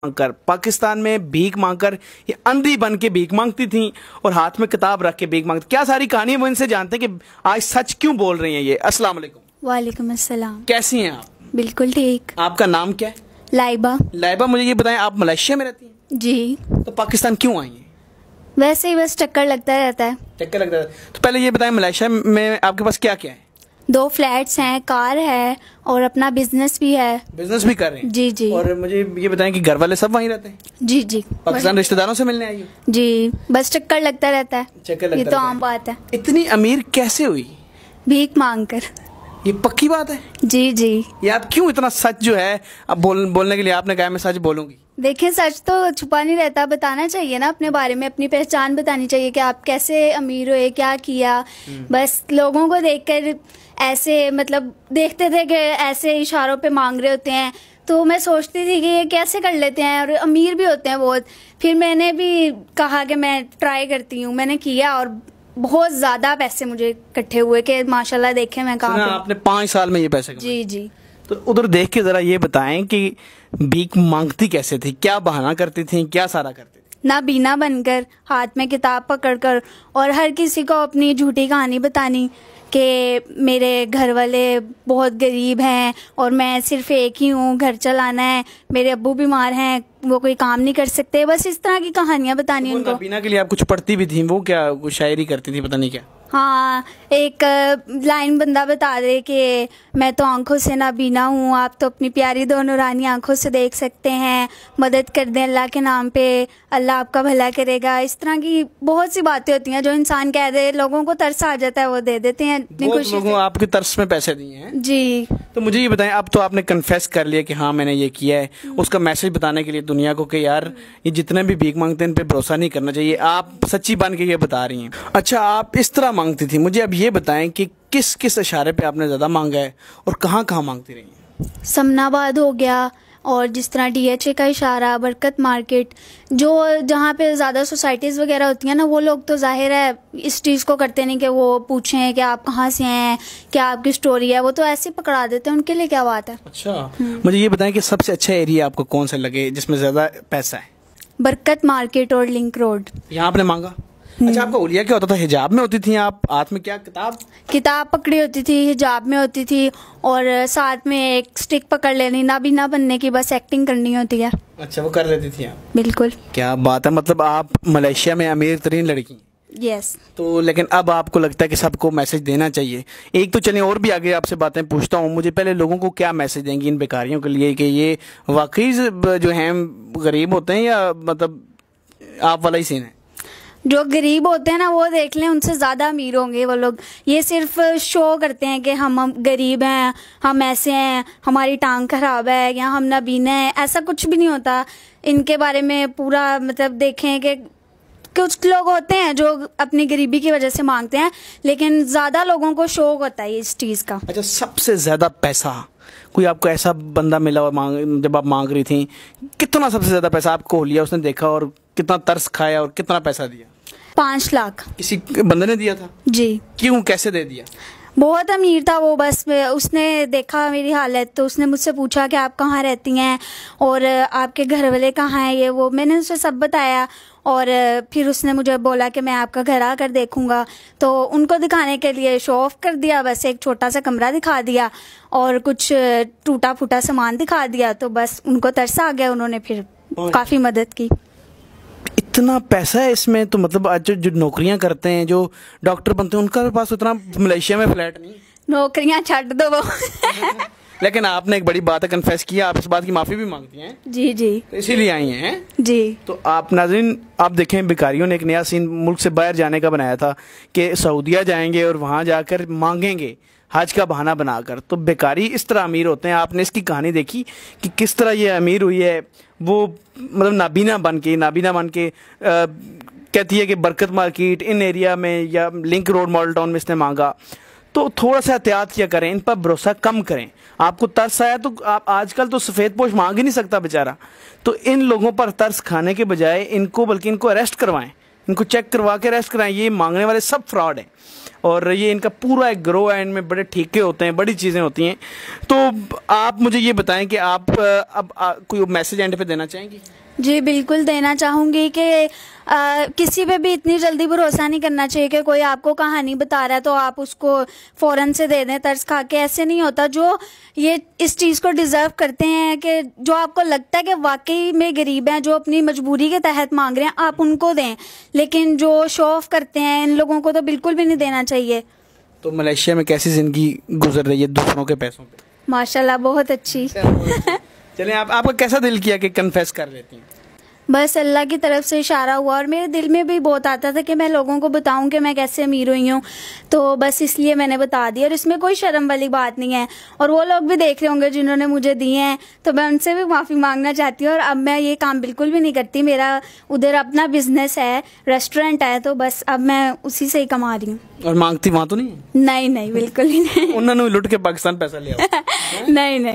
मांगकर, पाकिस्तान में भीख मांगकर ये अंधी बन के भीख मांगती थी और हाथ में किताब रख के भीख मांगती। क्या सारी कहानी वो इनसे जानते हैं कि आज सच क्यों बोल रही हैं ये। अस्सलाम वालेकुम। वालेकुम अस्सलाम। कैसी हैं आप? बिल्कुल ठीक। आपका नाम क्या है? लाइबा। लाइबा, मुझे ये बताएं, आप मलेशिया में रहती हैं? जी। तो पाकिस्तान क्यों आई हैं? वैसे ही बस चक्कर लगता रहता है। चक्कर लगता है। तो पहले ये बताएं, मलेशिया में आपके पास क्या क्या है? 2 फ्लैट्स हैं, कार है और अपना बिजनेस भी है। बिजनेस भी कर रहे हैं? जी जी। और मुझे ये बताएं कि घर वाले सब वहीं रहते हैं? जी जी। पाकिस्तान रिश्तेदारों से मिलने आई हो? जी, बस चक्कर लगता रहता है। चक्कर लगता ये तो रहता आम है। बात है। इतनी अमीर कैसे हुई? भीख मांग कर। ये पक्की बात है? जी जी। ये आप क्यों इतना सच जो है अब बोलने के लिए आपने कहा मैं सच बोलूंगी? देखिए, सच तो छुपा नहीं रहता, बताना चाहिए ना अपने बारे में, अपनी पहचान बतानी चाहिए कि आप कैसे अमीर हुए, क्या किया। बस लोगों को देखकर ऐसे मतलब देखते थे कि ऐसे इशारों पे मांग रहे होते हैं, तो मैं सोचती थी कि ये कैसे कर लेते हैं और अमीर भी होते हैं बहुत। फिर मैंने भी कहा कि मैं ट्राई करती हूँ, मैंने किया और बहुत ज़्यादा पैसे मुझे इकट्ठे हुए कि माशाल्लाह देखें मैं कहाँ पे। आपने 5 साल में ये पैसे कमाए? जी जी। तो उधर देख के जरा ये बताएं कि भीख मांगती कैसे थी, क्या बहाना करती थी, क्या सारा करती थी? नाबीना बनकर, हाथ में किताब पकड़कर और हर किसी को अपनी झूठी कहानी बतानी कि मेरे घर वाले बहुत गरीब हैं और मैं सिर्फ एक ही हूँ, घर चलाना है, मेरे अब्बू बीमार हैं, वो कोई काम नहीं कर सकते। बस इस तरह की कहानियाँ बतानी उनको। नाबीना के लिए आप कुछ पढ़ती भी थी? वो क्या कुछ शायरी करती थी, पता नहीं क्या? हाँ, एक लाइन बंदा बता दे कि मैं तो आंखों से नाबीना हूँ, आप तो अपनी प्यारी दो नूरानी आंखों से देख सकते हैं, मदद कर दें अल्लाह के नाम पे, अल्लाह आपका भला करेगा। इस तरह की बहुत सी बातें होती हैं जो इंसान कह दे, लोगों को तरस आ जाता है, वो दे देते हैं इतनी खुशी से। आपके तरस में पैसे दिए हैं? जी। तो मुझे ये बताएं, अब तो आपने कन्फेस कर लिया कि हाँ मैंने ये किया है, उसका मैसेज बताने के लिए दुनिया को कि यार ये जितने भी भीख मांगते हैं इन पे भरोसा नहीं करना चाहिए, आप सच्ची बन के ये बता रही हैं। अच्छा, आप इस तरह मांगती थी, मुझे अब ये बताएं कि किस किस इशारे पे आपने ज़्यादा मांगा है और कहाँ कहाँ मांगती रही हैं? समनाबाद हो गया और जिस तरह DHA का इशारा, बरकत मार्केट, जो जहाँ पे ज़्यादा सोसाइटीज़ वगैरह होती हैं ना, वो लोग तो जाहिर है इस चीज़ को करते नहीं कि वो पूछें कि आप कहाँ से हैं, क्या आपकी स्टोरी है, वो तो ऐसे ही पकड़ा देते हैं, उनके लिए क्या बात है। अच्छा, मुझे ये बताएं कि सबसे अच्छा एरिया आपको कौन सा लगे जिसमें ज़्यादा पैसा है? बरकत मार्केट और लिंक रोड। यहाँ आपने मांगा? अच्छा, आपका हुलिया क्या होता था? हिजाब में होती थी आप? हाथ में क्या किताब पकड़ी होती थी, हिजाब में होती थी और साथ में एक स्टिक पकड़ लेनी, नाबीना बनने की बस एक्टिंग करनी होती है। अच्छा, वो कर लेती थी आप? बिल्कुल। क्या बात है, मतलब आप मलेशिया में अमीर तरीन लड़की? यस। तो लेकिन अब आपको लगता है कि सबको मैसेज देना चाहिए? एक तो चलिए और भी आगे आपसे बातें पूछता हूँ, मुझे पहले लोगों को क्या मैसेज देंगी इन बेकारियों के लिए कि ये वाकई जो हैं गरीब होते हैं या मतलब आप वाला ही सीन है? जो गरीब होते हैं ना, वो देख लें, उनसे ज़्यादा अमीर होंगे वो लोग। ये सिर्फ शो करते हैं कि हम गरीब हैं, हम ऐसे हैं, हमारी टांग खराब है या हम नाबीना हैं, ऐसा कुछ भी नहीं होता। इनके बारे में पूरा मतलब देखें कि कुछ लोग होते हैं जो अपनी गरीबी की वजह से मांगते हैं, लेकिन ज़्यादा लोगों को शौक होता है इस चीज़ का। अच्छा, सबसे ज़्यादा पैसा कोई आपको ऐसा बंदा मिला जब आप मांग रही थी, कितना सबसे ज़्यादा पैसा आपको लिया उसने देखा और कितना तरस खाया और कितना पैसा दिया? 5 लाख। किसी बंदे ने दिया था? जी। क्यों, कैसे दे दिया? बहुत अमीर था वो, बस उसने देखा मेरी हालत तो उसने मुझसे पूछा कि आप कहाँ रहती हैं और आपके घर वाले कहाँ हैं, ये वो मैंने उसे सब बताया और फिर उसने मुझे बोला कि मैं आपका घर आकर देखूंगा। तो उनको दिखाने के लिए शो ऑफ कर दिया, बस एक छोटा सा कमरा दिखा दिया और कुछ टूटा फूटा सामान दिखा दिया, तो बस उनको तरस आ गया, उन्होंने फिर काफ़ी मदद की। इतना पैसा है इसमें? तो मतलब आज जो नौकरियां करते हैं, जो डॉक्टर बनते हैं, उनका पास उतना मलेशिया में फ्लैट नहीं? नौकरियां छੱਡ दो वो। लेकिन आपने एक बड़ी बात है, कन्फेस किया, आप इस बात की माफी भी मांगती हैं? जी जी। तो इसीलिए आई हैं? जी। तो आप नाज़रीन, आप देखें, भिखारियों ने एक नया सीन मुल्क से बाहर जाने का बनाया था कि सऊदीया जाएंगे और वहाँ जाकर मांगेंगे हज का बहाना बनाकर। तो बेकारी इस तरह अमीर होते हैं। आपने इसकी कहानी देखी कि किस तरह ये अमीर हुई है? वो मतलब नाबीना बन के कहती है कि बरकत मार्केट इन एरिया में या लिंक रोड मॉडल टाउन में इसने मांगा। तो थोड़ा सा एहतियात किया करें, इन पर भरोसा कम करें। आपको तरस आया तो आप आजकल तो सफ़ेद पोश मांग ही नहीं सकता बेचारा, तो इन लोगों पर तरस खाने के बजाय इनको अरेस्ट करवाएं, इनको चेक करवा के अरेस्ट कराएं। ये मांगने वाले सब फ्रॉड हैं। और ये इनका पूरा एक ग्रो है, इनमें बड़े ठेके होते हैं, बड़ी चीज़ें होती हैं। तो आप मुझे ये बताएं कि आप अब कोई मैसेज एंड पे देना चाहेंगी? जी बिल्कुल देना चाहूँगी कि किसी पे भी इतनी जल्दी भरोसा नहीं करना चाहिए कि कोई आपको कहानी बता रहा है तो आप उसको फ़ौरन से दे दें तरस खा के। ऐसे नहीं होता। जो ये इस चीज़ को डिज़र्व करते हैं कि जो आपको लगता है कि वाकई में गरीब हैं, जो अपनी मजबूरी के तहत मांग रहे हैं, आप उनको दें। लेकिन जो शो ऑफ करते हैं इन लोगों को तो बिल्कुल भी नहीं देना चाहिए। तो मलेशिया में कैसी ज़िंदगी गुजर रही है दूसरों के पैसों पे? माशाल्लाह बहुत अच्छी। चलें, आपका कैसा दिल किया कि कन्फेस कर लेती हैं? बस अल्लाह की तरफ से इशारा हुआ और मेरे दिल में भी बहुत आता था कि मैं लोगों को बताऊं कि मैं कैसे अमीर हुई हूं, तो बस इसलिए मैंने बता दिया। और इसमें कोई शर्म वाली बात नहीं है। और वो लोग भी देख रहे होंगे जिन्होंने मुझे दिए हैं, तो मैं उनसे भी माफ़ी मांगना चाहती हूँ। और अब मैं ये काम बिल्कुल भी नहीं करती। मेरा उधर अपना बिजनेस है, रेस्टोरेंट है, तो बस अब मैं उसी से ही कमा रही हूँ। और मांगती वहाँ तो नहीं है? नहीं नहीं, बिल्कुल ही नहीं। उन्होंने लुट के पाकिस्तान पैसा लिया? नहीं नहीं।